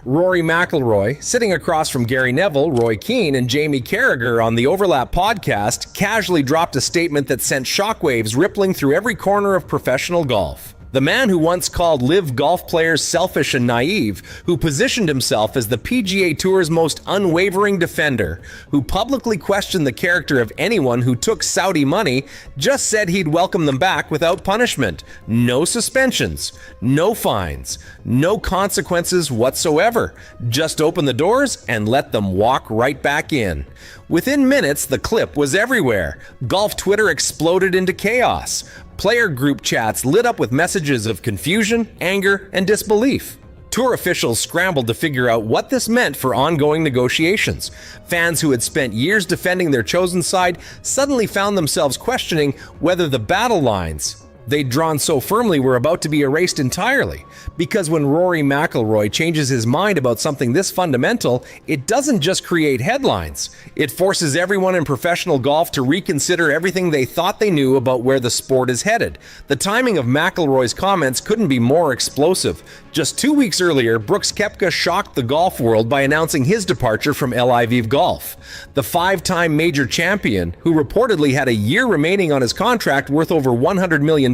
Rory McIlroy, sitting across from Gary Neville, Roy Keane, and Jamie Carragher on the Overlap podcast, casually dropped a statement that sent shockwaves rippling through every corner of professional golf. The man who once called LIV golf players selfish and naive, who positioned himself as the PGA Tour's most unwavering defender, who publicly questioned the character of anyone who took Saudi money, just said he'd welcome them back without punishment. No suspensions, no fines, no consequences whatsoever. Just open the doors and let them walk right back in. Within minutes, the clip was everywhere. Golf Twitter exploded into chaos. Player group chats lit up with messages of confusion, anger, and disbelief. Tour officials scrambled to figure out what this meant for ongoing negotiations. Fans who had spent years defending their chosen side suddenly found themselves questioning whether the battle lines they'd drawn so firmly were about to be erased entirely. Because when Rory McIlroy changes his mind about something this fundamental, it doesn't just create headlines. It forces everyone in professional golf to reconsider everything they thought they knew about where the sport is headed. The timing of McIlroy's comments couldn't be more explosive. Just 2 weeks earlier, Brooks Koepka shocked the golf world by announcing his departure from LIV Golf. The five-time major champion, who reportedly had a year remaining on his contract worth over $100 million,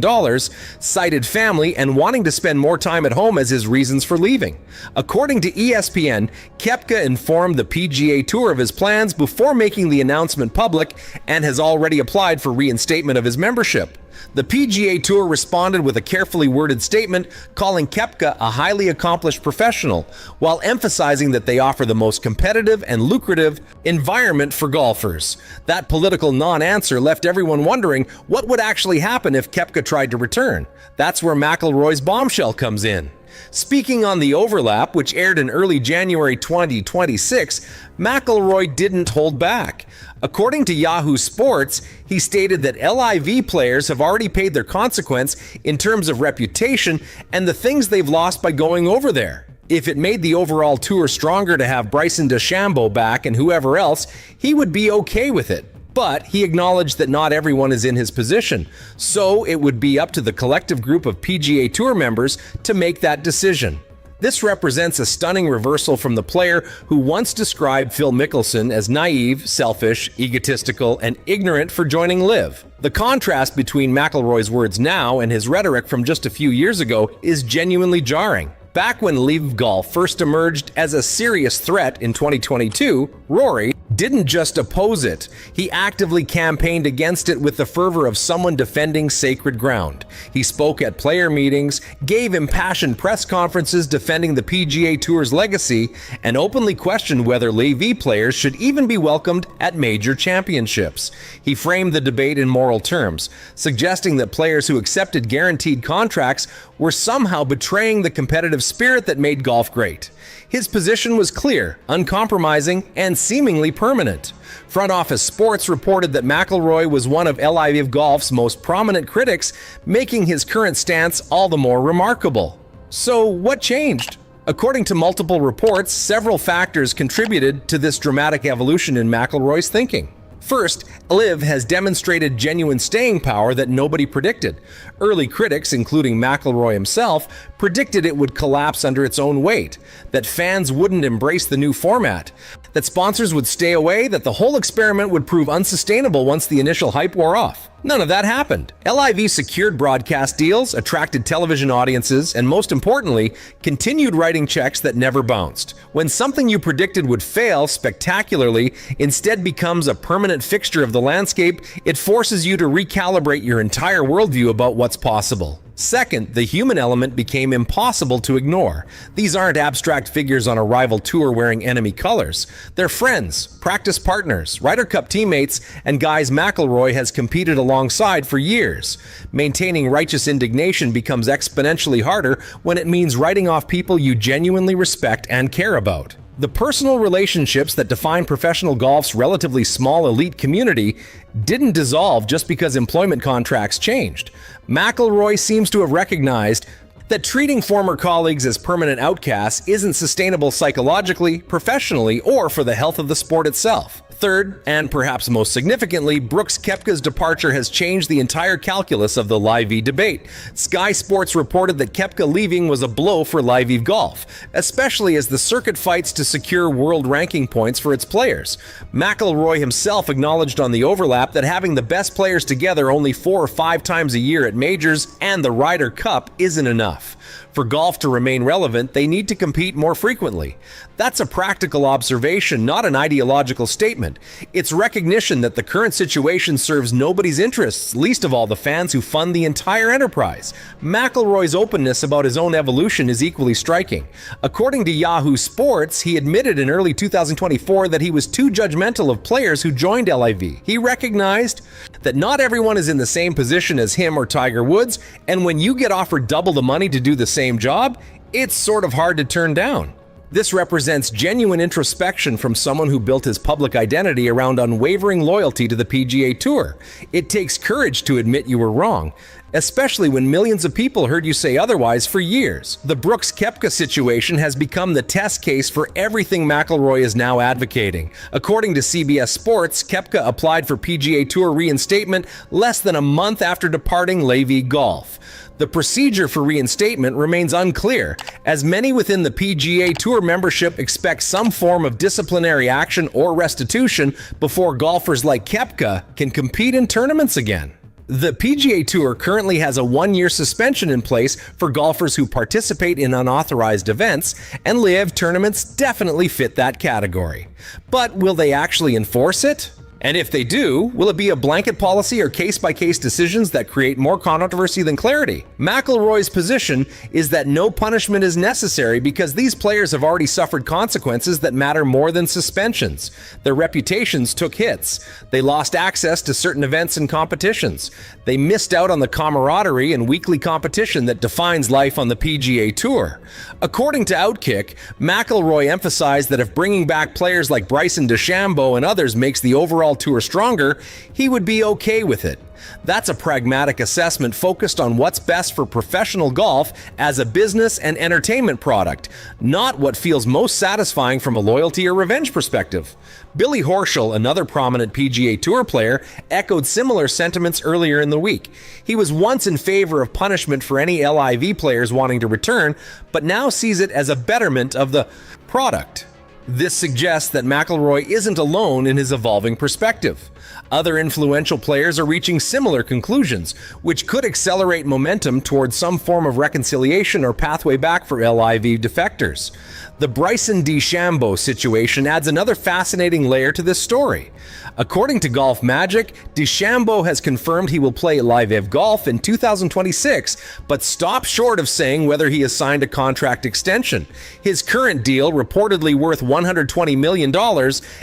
cited family and wanting to spend more time at home as his reasons for leaving. According to ESPN, Koepka informed the PGA Tour of his plans before making the announcement public and has already applied for reinstatement of his membership. The PGA Tour responded with a carefully worded statement calling Koepka a highly accomplished professional, while emphasizing that they offer the most competitive and lucrative environment for golfers. That political non-answer left everyone wondering what would actually happen if Koepka tried to return. That's where McIlroy's bombshell comes in. Speaking on the Overlap, which aired in early January 2026, McIlroy didn't hold back. According to Yahoo Sports, he stated that LIV players have already paid their consequence in terms of reputation and the things they've lost by going over there. If it made the overall tour stronger to have Bryson DeChambeau back and whoever else, he would be okay with it. But he acknowledged that not everyone is in his position, so it would be up to the collective group of PGA Tour members to make that decision. This represents a stunning reversal from the player who once described Phil Mickelson as naive, selfish, egotistical, and ignorant for joining LIV. The contrast between McIlroy's words now and his rhetoric from just a few years ago is genuinely jarring. Back when LIV Golf first emerged as a serious threat in 2022, Rory didn't just oppose it, he actively campaigned against it with the fervor of someone defending sacred ground. He spoke at player meetings, gave impassioned press conferences defending the PGA Tour's legacy, and openly questioned whether LIV players should even be welcomed at major championships. He framed the debate in moral terms, suggesting that players who accepted guaranteed contracts were somehow betraying the competitive spirit that made golf great. His position was clear, uncompromising, and seemingly permanent. Front Office Sports reported that McIlroy was one of LIV Golf's most prominent critics, making his current stance all the more remarkable. So what changed? According to multiple reports, several factors contributed to this dramatic evolution in McIlroy's thinking. First, LIV has demonstrated genuine staying power that nobody predicted. Early critics, including McIlroy himself, predicted it would collapse under its own weight, that fans wouldn't embrace the new format, that sponsors would stay away, that the whole experiment would prove unsustainable once the initial hype wore off. None of that happened. LIV secured broadcast deals, attracted television audiences, and most importantly, continued writing checks that never bounced. When something you predicted would fail spectacularly instead becomes a permanent fixture of the landscape, it forces you to recalibrate your entire worldview about what's possible. Second, the human element became impossible to ignore. These aren't abstract figures on a rival tour wearing enemy colors. They're friends, practice partners, Ryder Cup teammates, and guys McIlroy has competed alongside for years. Maintaining righteous indignation becomes exponentially harder when it means writing off people you genuinely respect and care about. The personal relationships that define professional golf's relatively small elite community didn't dissolve just because employment contracts changed. McIlroy seems to have recognized that treating former colleagues as permanent outcasts isn't sustainable psychologically, professionally, or for the health of the sport itself. Third, and perhaps most significantly, Brooks Koepka's departure has changed the entire calculus of the LIV debate. Sky Sports reported that Koepka leaving was a blow for LIV Golf, especially as the circuit fights to secure world ranking points for its players. McIlroy himself acknowledged on the overlap that having the best players together only 4 or 5 times a year at majors and the Ryder Cup isn't enough. For golf to remain relevant, they need to compete more frequently. That's a practical observation, not an ideological statement. It's recognition that the current situation serves nobody's interests, least of all the fans who fund the entire enterprise. McIlroy's openness about his own evolution is equally striking. According to Yahoo Sports, he admitted in early 2024 that he was too judgmental of players who joined LIV. He recognized that not everyone is in the same position as him or Tiger Woods, and when you get offered double the money to do the same job, it's sort of hard to turn down. This represents genuine introspection from someone who built his public identity around unwavering loyalty to the PGA Tour. It takes courage to admit you were wrong, especially when millions of people heard you say otherwise for years. The Brooks Koepka situation has become the test case for everything McIlroy is now advocating. According to CBS Sports, Koepka applied for PGA Tour reinstatement less than a month after departing LIV Golf. The procedure for reinstatement remains unclear, as many within the PGA Tour membership expect some form of disciplinary action or restitution before golfers like Koepka can compete in tournaments again. The PGA Tour currently has a 1-year suspension in place for golfers who participate in unauthorized events, and LIV tournaments definitely fit that category. But will they actually enforce it? And if they do, will it be a blanket policy or case-by-case decisions that create more controversy than clarity? McIlroy's position is that no punishment is necessary because these players have already suffered consequences that matter more than suspensions. Their reputations took hits. They lost access to certain events and competitions. They missed out on the camaraderie and weekly competition that defines life on the PGA Tour. According to Outkick, McIlroy emphasized that if bringing back players like Bryson DeChambeau and others makes the overall tour stronger, he would be okay with it. That's a pragmatic assessment focused on what's best for professional golf as a business and entertainment product, not what feels most satisfying from a loyalty or revenge perspective. Billy Horschel, another prominent PGA Tour player, echoed similar sentiments earlier in the week. He was once in favor of punishment for any LIV players wanting to return, but now sees it as a betterment of the product. This suggests that McIlroy isn't alone in his evolving perspective. Other influential players are reaching similar conclusions, which could accelerate momentum towards some form of reconciliation or pathway back for LIV defectors. The Bryson DeChambeau situation adds another fascinating layer to this story. According to Golf Magic, DeChambeau has confirmed he will play LIV Golf in 2026, but stopped short of saying whether he has signed a contract extension. His current deal, reportedly worth $120 million,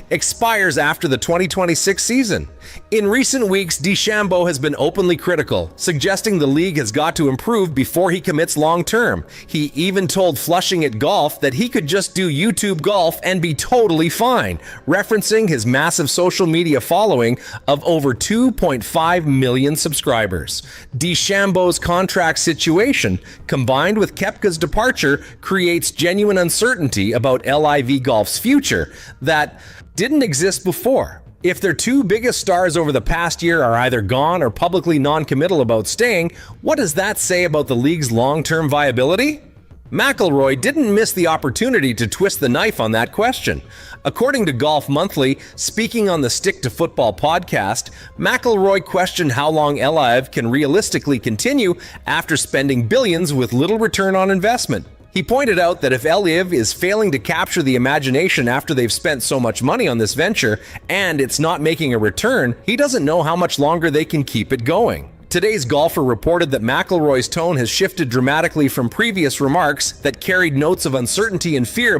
expires after the 2026 season. In recent weeks, DeChambeau has been openly critical, suggesting the league has got to improve before he commits long-term. He even told Flushing It Golf that he could just do YouTube golf and be totally fine, referencing his massive social media following of over 2.5 million subscribers. DeChambeau's contract situation, combined with Koepka's departure, creates genuine uncertainty about LIV Golf's future that didn't exist before. If their two biggest stars over the past year are either gone or publicly non-committal about staying, what does that say about the league's long-term viability? McIlroy didn't miss the opportunity to twist the knife on that question. According to Golf Monthly, speaking on the Stick to Football podcast, McIlroy questioned how long LIV can realistically continue after spending billions with little return on investment. He pointed out that if LIV is failing to capture the imagination after they've spent so much money on this venture and it's not making a return, he doesn't know how much longer they can keep it going. Today's Golfer reported that McIlroy's tone has shifted dramatically from previous remarks that carried notes of uncertainty and fear